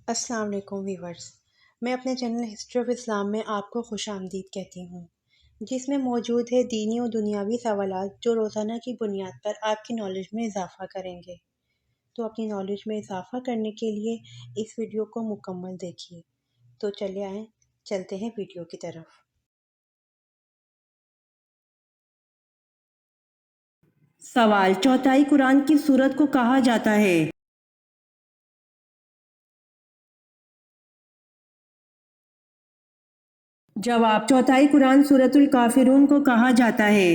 السلام علیکم ویورز، میں اپنے چینل ہسٹری آف اسلام میں آپ کو خوش آمدید کہتی ہوں، جس میں موجود ہے دینی و دنیاوی سوالات جو روزانہ کی بنیاد پر آپ کی نالج میں اضافہ کریں گے۔ تو اپنی نالج میں اضافہ کرنے کے لیے اس ویڈیو کو مکمل دیکھیے۔ تو چلے آئیں، چلتے ہیں ویڈیو کی طرف۔ سوال: چوتھائی قرآن کس سورت کو کہا جاتا ہے؟ جواب: چوتھائی قرآن سورۃ الکافرون کو کہا جاتا ہے۔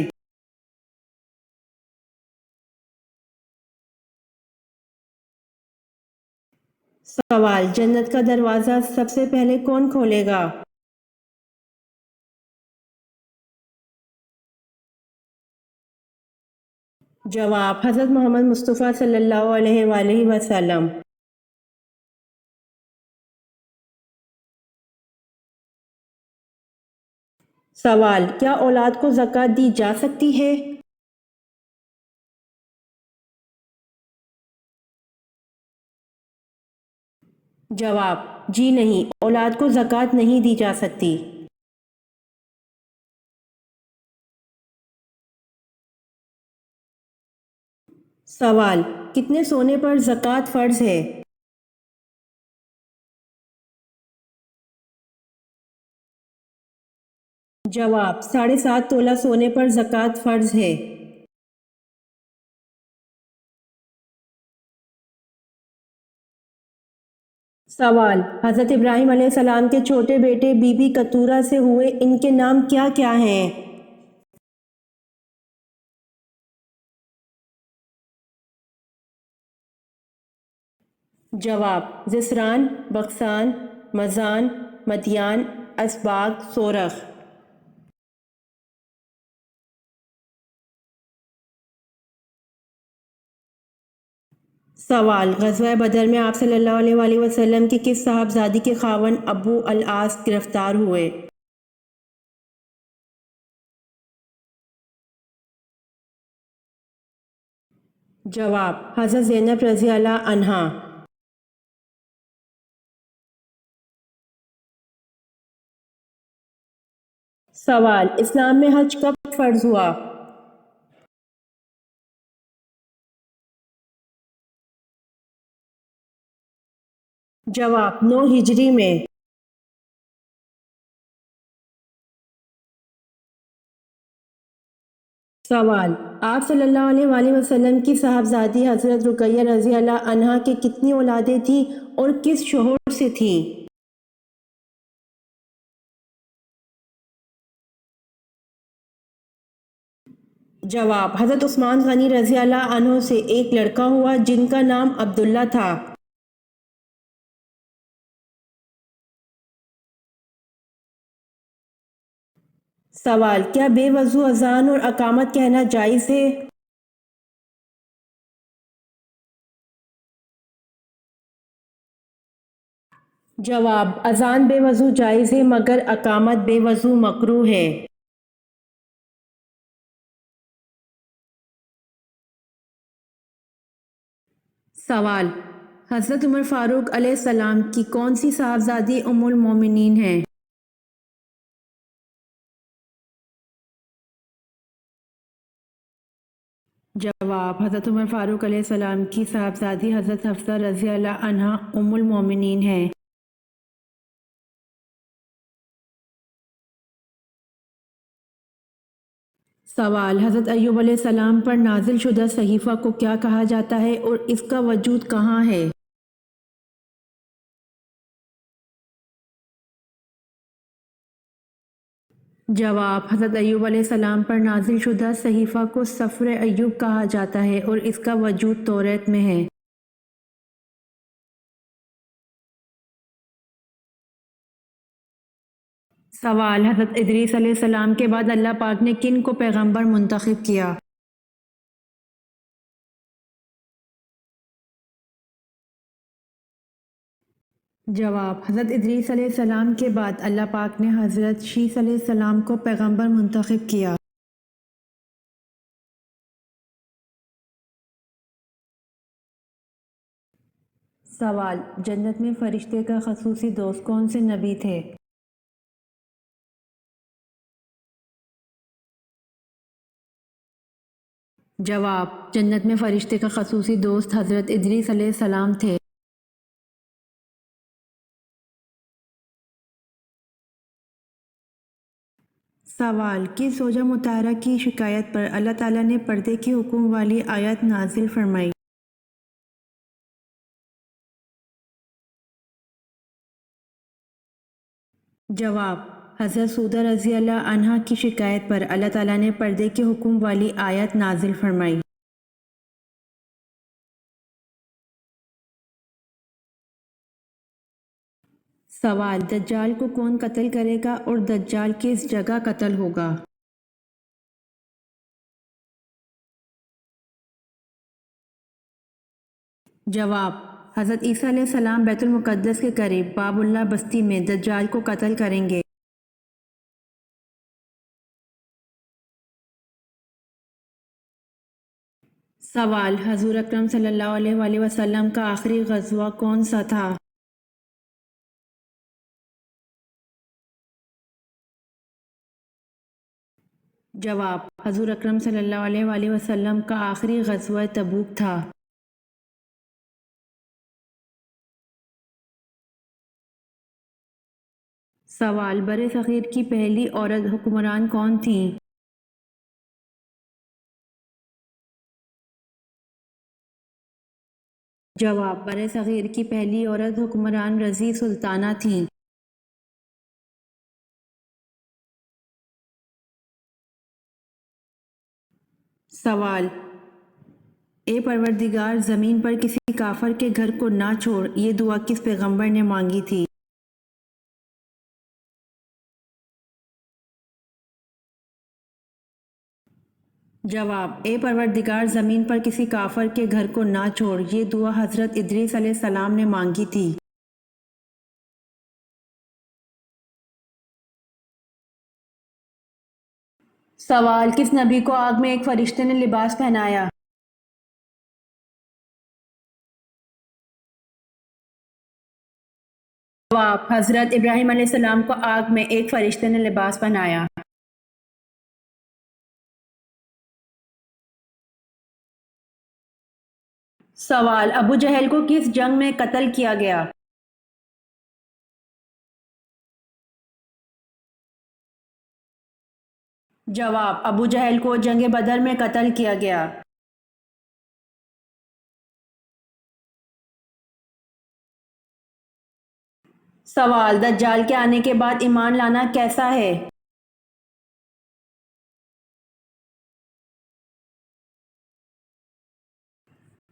سوال: جنت کا دروازہ سب سے پہلے کون کھولے گا؟ جواب: حضرت محمد مصطفیٰ صلی اللہ علیہ وآلہ وسلم۔ سوال: کیا اولاد کو زکوٰۃ دی جا سکتی ہے؟ جواب: جی نہیں، اولاد کو زکوٰۃ نہیں دی جا سکتی۔ سوال: کتنے سونے پر زکوٰۃ فرض ہے؟ جواب: 7.5 تولہ سونے پر زکوٰۃ فرض ہے۔ سوال: حضرت ابراہیم علیہ السلام کے چھوٹے بیٹے بی بی کتورہ سے ہوئے، ان کے نام کیا کیا ہیں؟ جواب: زسران، بغسان، مزان، مدیان، اسباغ، سورخ۔ سوال: غزوہ بدر میں آپ صلی اللہ علیہ وآلہ وسلم کی کس صاحبزادی کے خاوند ابو العاص گرفتار ہوئے؟ جواب: حضرت زینب رضی اللہ عنہا۔ سوال: اسلام میں حج کب فرض ہوا؟ جواب: 9 ہجری میں۔ سوال: آپ صلی اللہ علیہ وآلہ وسلم کی صاحبزادی حضرت رقیہ رضی اللہ عنہا کی کتنی اولادیں تھیں اور کس شوہر سے تھیں؟ جواب: حضرت عثمان غنی رضی اللہ عنہ سے ایک لڑکا ہوا جن کا نام عبداللہ تھا۔ سوال: کیا بے وضو اذان اور اقامت کہنا جائز ہے؟ جواب: اذان بے وضو جائز ہے مگر اقامت بے وضو مکروہ ہے۔ سوال: حضرت عمر فاروق علیہ السلام کی کون سی صاحبزادی ام المومنین ہیں؟ جواب: حضرت عمر فاروق علیہ السلام کی صاحبزادی حضرت حفصہ رضی اللہ عنہا ام المومنین ہیں۔ سوال: حضرت ایوب علیہ السلام پر نازل شدہ صحیفہ کو کیا کہا جاتا ہے اور اس کا وجود کہاں ہے؟ جواب: حضرت ایوب علیہ السلام پر نازل شدہ صحیفہ کو سفر ایوب کہا جاتا ہے اور اس کا وجود توریت میں ہے۔ سوال: حضرت ادریس علیہ السلام کے بعد اللہ پاک نے کن کو پیغمبر منتخب کیا؟ جواب: حضرت ادریس علیہ السلام کے بعد اللہ پاک نے حضرت شیث علیہ السلام کو پیغمبر منتخب کیا۔ سوال: جنت میں فرشتے کا خصوصی دوست کون سے نبی تھے؟ جواب: جنت میں فرشتے کا خصوصی دوست حضرت ادریس علیہ السلام تھے۔ سوال: کس زوجہ مطہرہ کی شکایت پر اللہ تعالیٰ نے پردے کے حکم والی آیت نازل فرمائی؟ جواب: حضرت سودہ رضی اللہ عنہا کی شکایت پر اللہ تعالیٰ نے پردے کے حکم والی آیت نازل فرمائی۔ سوال: دجال کو کون قتل کرے گا اور دجال کس جگہ قتل ہوگا؟ جواب: حضرت عیسیٰ علیہ السلام بیت المقدس کے قریب باب اللہ بستی میں دجال کو قتل کریں گے۔ سوال: حضور اکرم صلی اللہ علیہ وآلہ وسلم کا آخری غزوہ کون سا تھا؟ جواب: حضور اکرم صلی اللہ علیہ وآلہ وسلم کا آخری غزوہ تبوک تھا۔ سوال: بر صغیر کی پہلی عورت حکمران کون تھیں؟ جواب: بر صغیر کی پہلی عورت حکمران رضی سلطانہ تھیں۔ سوال: اے پروردگار، زمین پر کسی کافر کے گھر کو نہ چھوڑ، یہ دعا کس پیغمبر نے مانگی تھی؟ جواب: اے پروردگار، زمین پر کسی کافر کے گھر کو نہ چھوڑ، یہ دعا حضرت ادریس علیہ السلام نے مانگی تھی۔ سوال: کس نبی کو آگ میں ایک فرشتے نے لباس پہنایا؟ جواب: حضرت ابراہیم علیہ السلام کو آگ میں ایک فرشتے نے لباس پہنایا۔ سوال: ابو جہل کو کس جنگ میں قتل کیا گیا؟ جواب: ابو جہل کو جنگ بدر میں قتل کیا گیا۔ سوال: دجال کے آنے کے بعد ایمان لانا کیسا ہے؟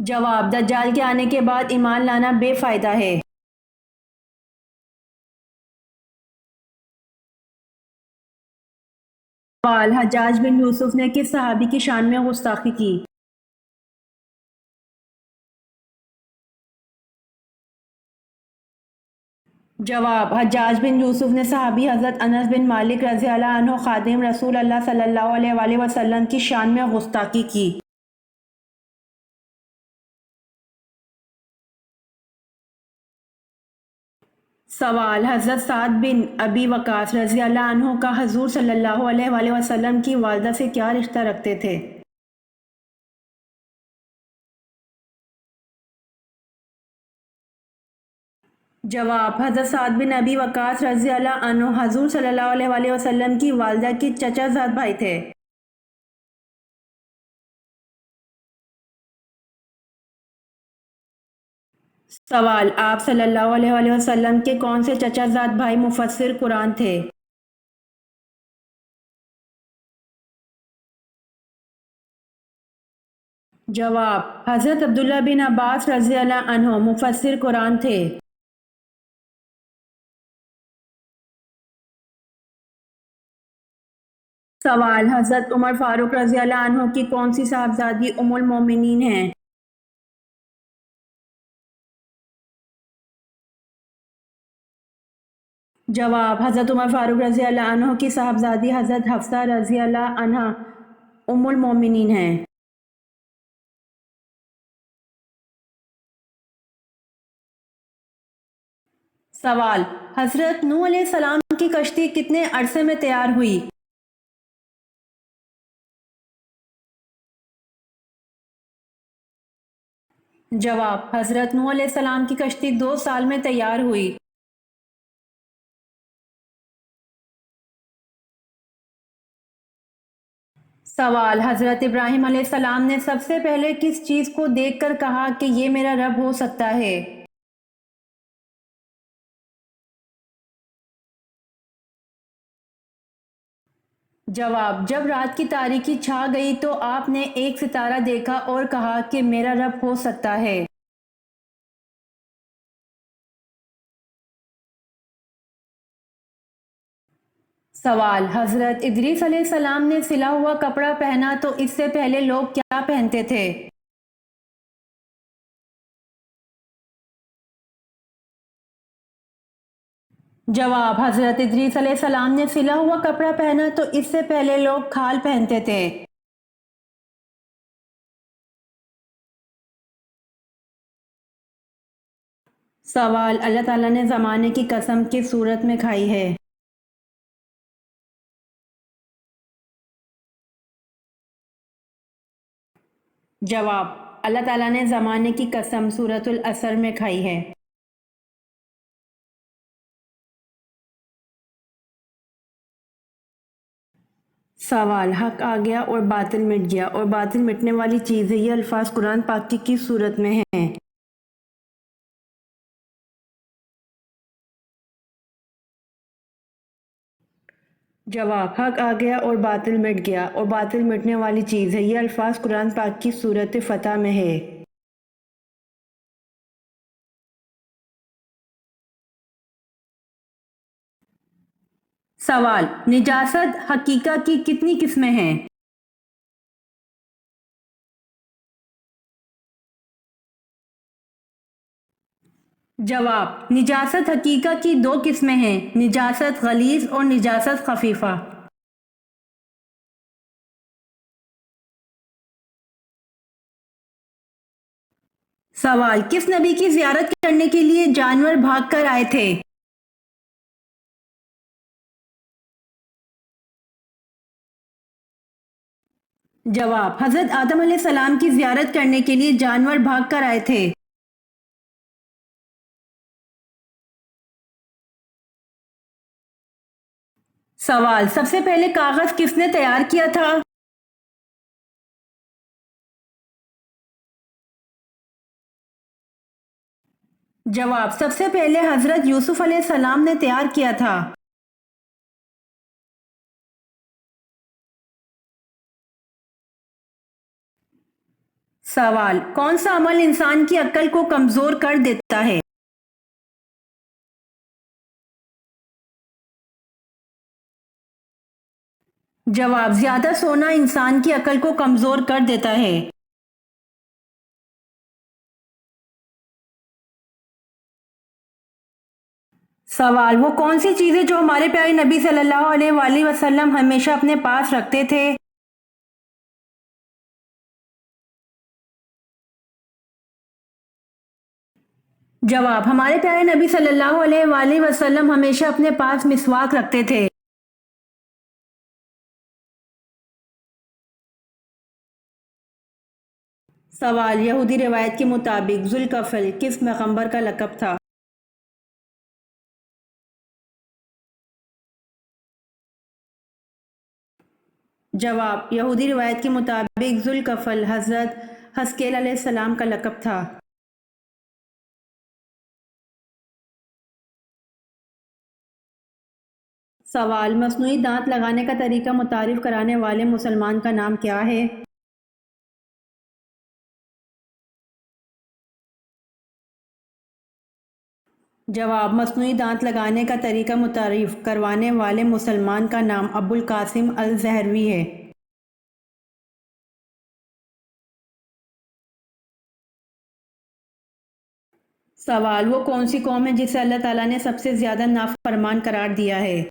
جواب: دجال کے آنے کے بعد ایمان لانا بے فائدہ ہے۔ سوال: حجاج بن یوسف نے کس صحابی کی شان میں گستاخی کی؟ جواب: حجاج بن یوسف نے صحابی حضرت انس بن مالک رضی اللہ عنہ خادم رسول اللہ صلی اللہ علیہ وآلہ وسلم کی شان میں گستاخی کی۔ سوال: حضرت سعد بن ابی وقاص رضی اللہ عنہ کا حضور صلی اللہ علیہ وآلہ وسلم کی والدہ سے کیا رشتہ رکھتے تھے؟ جواب: حضرت سعد بن ابی وقاص رضی اللہ عنہ حضور صلی اللہ علیہ وآلہ وسلم کی والدہ کے چچا زاد بھائی تھے۔ سوال: آپ صلی اللہ علیہ وآلہ وسلم کے کون سے چچا زاد بھائی مفسر قرآن تھے؟ جواب: حضرت عبداللہ بن عباس رضی اللہ عنہ مفسر قرآن تھے۔ سوال: حضرت عمر فاروق رضی اللہ عنہ کی کون سی صاحبزادی ام المومنین ہیں؟ جواب: حضرت عمر فاروق رضی اللہ عنہ کی صاحبزادی حضرت حفصہ رضی اللہ عنہا ام المومنین ہیں۔ سوال: حضرت نوح علیہ السلام کی کشتی کتنے عرصے میں تیار ہوئی؟ جواب: حضرت نوح علیہ السلام کی کشتی 2 سال میں تیار ہوئی۔ سوال: حضرت ابراہیم علیہ السلام نے سب سے پہلے کس چیز کو دیکھ کر کہا کہ یہ میرا رب ہو سکتا ہے؟ جواب: جب رات کی تاریکی چھا گئی تو آپ نے ایک ستارہ دیکھا اور کہا کہ میرا رب ہو سکتا ہے۔ سوال: حضرت ادریس علیہ السلام نے سلا ہوا کپڑا پہنا تو اس سے پہلے لوگ کیا پہنتے تھے؟ جواب: حضرت ادریس علیہ السلام نے سلا ہوا کپڑا پہنا تو اس سے پہلے لوگ کھال پہنتے تھے۔ سوال: اللہ تعالیٰ نے زمانے کی قسم کس صورت میں کھائی ہے؟ جواب: اللہ تعالیٰ نے زمانے کی قسم سورۃ العصر میں کھائی ہے۔ سوال: حق آ گیا اور باطل مٹ گیا اور باطل مٹنے والی چیز ہے، یہ الفاظ قرآن پاک کی کس صورت میں ہیں؟ جواب: حق آ گیا اور باطل مٹ گیا اور باطل مٹنے والی چیز ہے، یہ الفاظ قرآن پاک کی سورۃ فتح میں ہے۔ سوال: نجاست حقیقہ کی کتنی قسمیں ہیں؟ جواب: نجاست حقیقہ کی 2 قسمیں ہیں، نجاست غلیظ اور نجاست خفیفہ۔ سوال: کس نبی کی زیارت کرنے کے لیے جانور بھاگ کر آئے تھے؟ جواب: حضرت آدم علیہ السلام کی زیارت کرنے کے لیے جانور بھاگ کر آئے تھے۔ سوال: سب سے پہلے کاغذ کس نے تیار کیا تھا؟ جواب: سب سے پہلے حضرت یوسف علیہ السلام نے تیار کیا تھا۔ سوال: کون سا عمل انسان کی عقل کو کمزور کر دیتا ہے؟ جواب: زیادہ سونا انسان کی عقل کو کمزور کر دیتا ہے۔ سوال: وہ کون سی چیزیں جو ہمارے پیارے نبی صلی اللہ علیہ وآلہ وسلم ہمیشہ اپنے پاس رکھتے تھے؟ جواب: ہمارے پیارے نبی صلی اللہ علیہ وآلہ وسلم ہمیشہ اپنے پاس مسواک رکھتے تھے۔ سوال: یہودی روایت کے مطابق ذوالکفل کس پیغمبر کا لقب تھا؟ جواب: یہودی روایت کے مطابق ذوالکفل حضرت حزقیل علیہ السلام کا لقب تھا۔ سوال: مصنوعی دانت لگانے کا طریقہ متعارف کرانے والے مسلمان کا نام کیا ہے؟ جواب: مصنوعی دانت لگانے کا طریقہ متعارف کروانے والے مسلمان کا نام ابوالقاسم الزہروی ہے۔ سوال: وہ کون سی قوم ہے جسے اللہ تعالیٰ نے سب سے زیادہ نافرمان قرار دیا ہے؟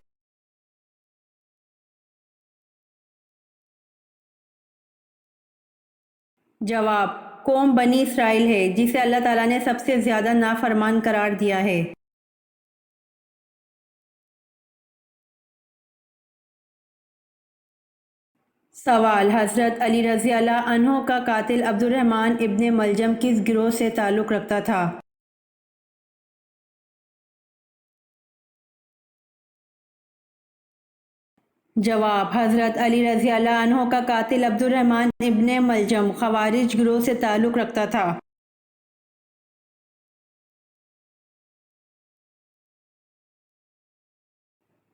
جواب: قوم بنی اسرائیل ہے جسے اللہ تعالیٰ نے سب سے زیادہ نافرمان قرار دیا ہے۔ سوال: حضرت علی رضی اللہ عنہ کا قاتل عبد الرحمن ابن ملجم کس گروہ سے تعلق رکھتا تھا؟ جواب: حضرت علی رضی اللہ عنہ کا قاتل عبد الرحمن ابن ملجم خوارج گروہ سے تعلق رکھتا تھا۔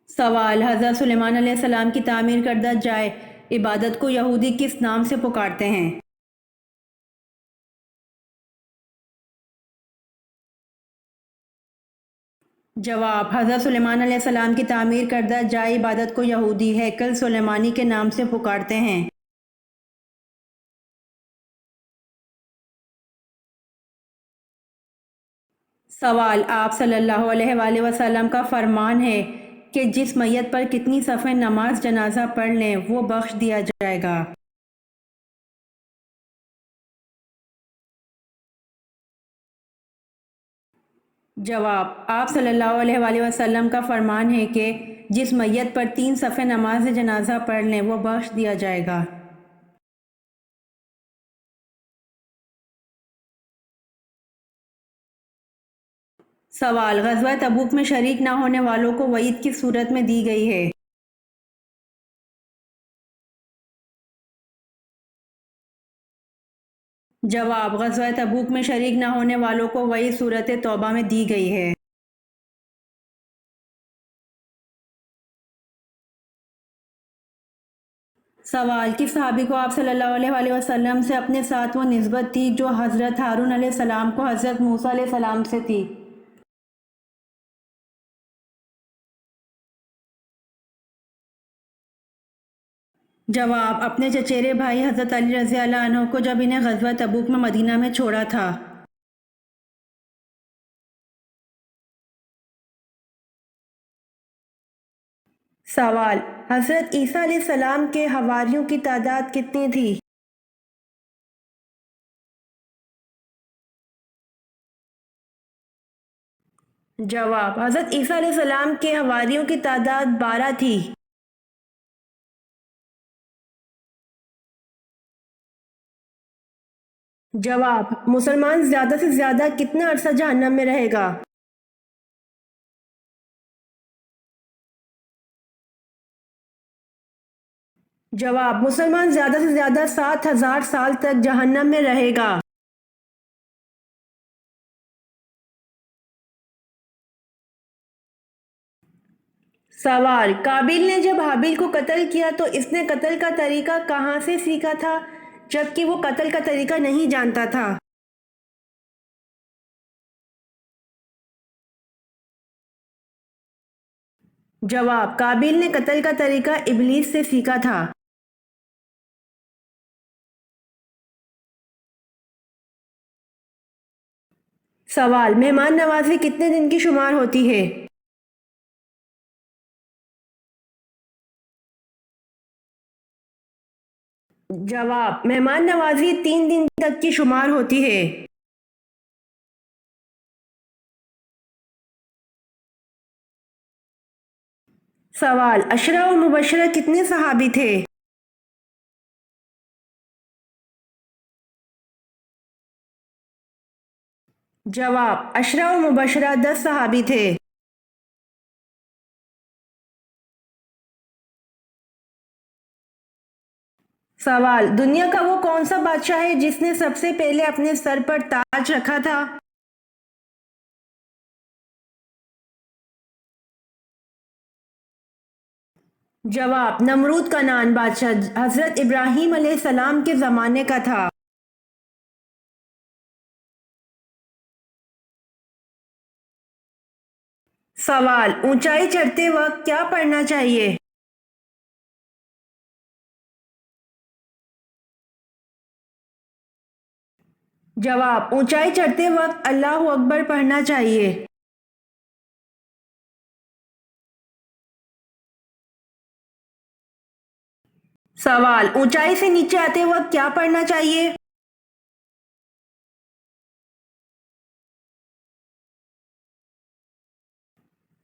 سوال: حضرت سلیمان علیہ السلام کی تعمیر کردہ جائے عبادت کو یہودی کس نام سے پکارتے ہیں؟ جواب: حضرت سلیمان علیہ السلام کی تعمیر کردہ جائے عبادت کو یہودی ہیکل سلیمانی کے نام سے پکارتے ہیں۔ سوال: آپ صلی اللہ علیہ وآلہ وسلم کا فرمان ہے کہ جس میت پر کتنی صفحہ نماز جنازہ پڑھ لیں وہ بخش دیا جائے گا۔ جواب: آپ صلی اللہ علیہ وآلہ وسلم کا فرمان ہے کہ جس میت پر 3 صفحہ نماز جنازہ پڑھ لیں وہ بخش دیا جائے گا۔ سوال: غزوہ تبوک میں شریک نہ ہونے والوں کو وعید کس صورت میں دی گئی ہے؟ جواب: غزوہ تبوک میں شریک نہ ہونے والوں کو وعید سورۃ توبہ میں دی گئی ہے۔ سوال: کس صحابی کو آپ صلی اللہ علیہ وآلہ وسلم سے اپنے ساتھ وہ نسبت تھی جو حضرت ہارون علیہ السلام کو حضرت موسیٰ علیہ السلام سے تھی؟ جواب: اپنے چچیرے بھائی حضرت علی رضی اللہ عنہ کو جب انہیں غزوہ تبوک میں مدینہ میں چھوڑا تھا۔ سوال: حضرت عیسیٰ علیہ السلام کے حواریوں کی تعداد کتنی تھی؟ جواب: حضرت عیسیٰ علیہ السلام کے حواریوں کی تعداد 12 تھی۔ جواب: مسلمان زیادہ سے زیادہ کتنا عرصہ جہنم میں رہے گا؟ جواب: مسلمان زیادہ سے زیادہ 7000 سال تک جہنم میں رہے گا۔ سوال: قابیل نے جب حابیل کو قتل کیا تو اس نے قتل کا طریقہ کہاں سے سیکھا تھا جبکہ وہ قتل کا طریقہ نہیں جانتا تھا؟ جواب: قابیل نے قتل کا طریقہ ابلیس سے سیکھا تھا۔ سوال: مہمان نوازی کتنے دن کی شمار ہوتی ہے؟ جواب: مہمان نوازی 3 دن تک کی شمار ہوتی ہے۔ سوال: عشرہ و مبشرہ کتنے صحابی تھے؟ جواب: عشرہ و مبشرہ 10 صحابی تھے۔ سوال: دنیا کا وہ کون سا بادشاہ ہے جس نے سب سے پہلے اپنے سر پر تاج رکھا تھا؟ جواب: نمرود کنعان بادشاہ حضرت ابراہیم علیہ السلام کے زمانے کا تھا۔ سوال: اونچائی چڑھتے وقت کیا پڑھنا چاہیے؟ جواب: اونچائی چڑھتے وقت اللہ اکبر پڑھنا چاہیے۔ سوال: اونچائی سے نیچے آتے وقت کیا پڑھنا چاہیے؟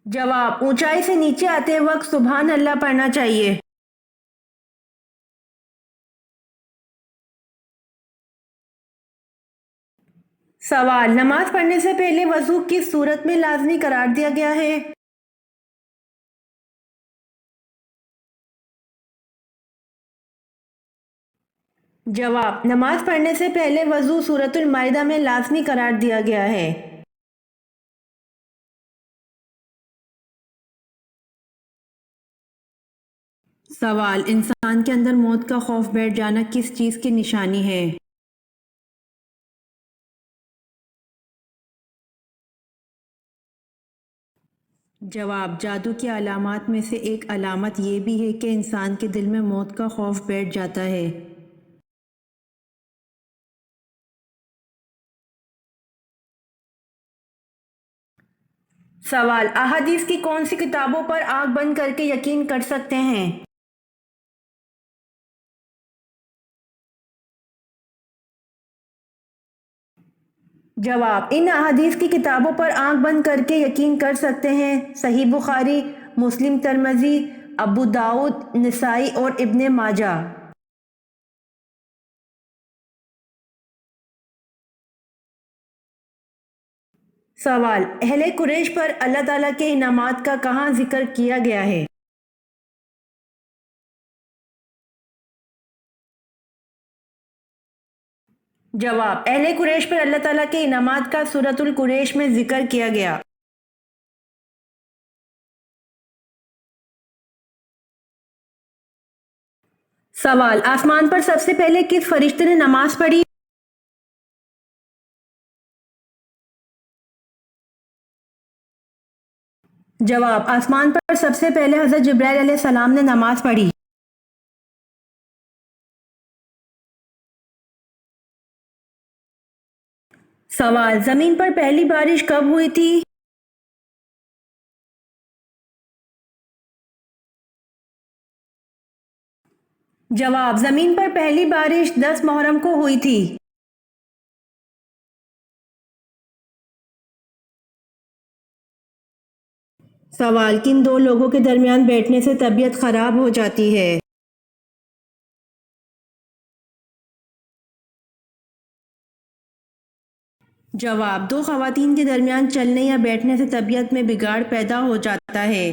جواب: اونچائی سے نیچے آتے وقت سبحان اللہ پڑھنا چاہیے۔ سوال: نماز پڑھنے سے پہلے وضو کس صورت میں لازمی قرار دیا گیا ہے؟ جواب: نماز پڑھنے سے پہلے وضو سورۃ المائدہ میں لازمی قرار دیا گیا ہے۔ سوال: انسان کے اندر موت کا خوف بیٹھ جانا کس چیز کی نشانی ہے؟ جواب: جادو کی علامات میں سے ایک علامت یہ بھی ہے کہ انسان کے دل میں موت کا خوف بیٹھ جاتا ہے۔ سوال: احادیث کی کون سی کتابوں پر آنکھ بند کر کے یقین کر سکتے ہیں؟ جواب: ان احادیث کی کتابوں پر آنکھ بند کر کے یقین کر سکتے ہیں: صحیح بخاری، مسلم، ترمذی، ابو داؤد، نسائی اور ابن ماجہ۔ سوال: اہل قریش پر اللہ تعالیٰ کے انعامات کا کہاں ذکر کیا گیا ہے؟ جواب: اہل قریش پر اللہ تعالیٰ کے انعامات کا سورۃ القریش میں ذکر کیا گیا۔ سوال: آسمان پر سب سے پہلے کس فرشتے نے نماز پڑھی؟ جواب: آسمان پر سب سے پہلے حضرت جبرائیل علیہ السلام نے نماز پڑھی۔ سوال: زمین پر پہلی بارش کب ہوئی تھی؟ جواب: زمین پر پہلی بارش 10 محرم کو ہوئی تھی۔ سوال: کن دو لوگوں کے درمیان بیٹھنے سے طبیعت خراب ہو جاتی ہے؟ جواب: دو خواتین کے درمیان چلنے یا بیٹھنے سے طبیعت میں بگاڑ پیدا ہو جاتا ہے۔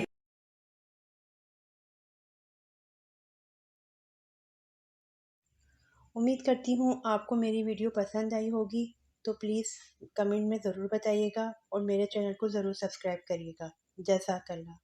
امید کرتی ہوں آپ کو میری ویڈیو پسند آئی ہوگی، تو پلیز کمنٹ میں ضرور بتائیے گا اور میرے چینل کو ضرور سبسکرائب کریے گا۔ جزاک اللہ۔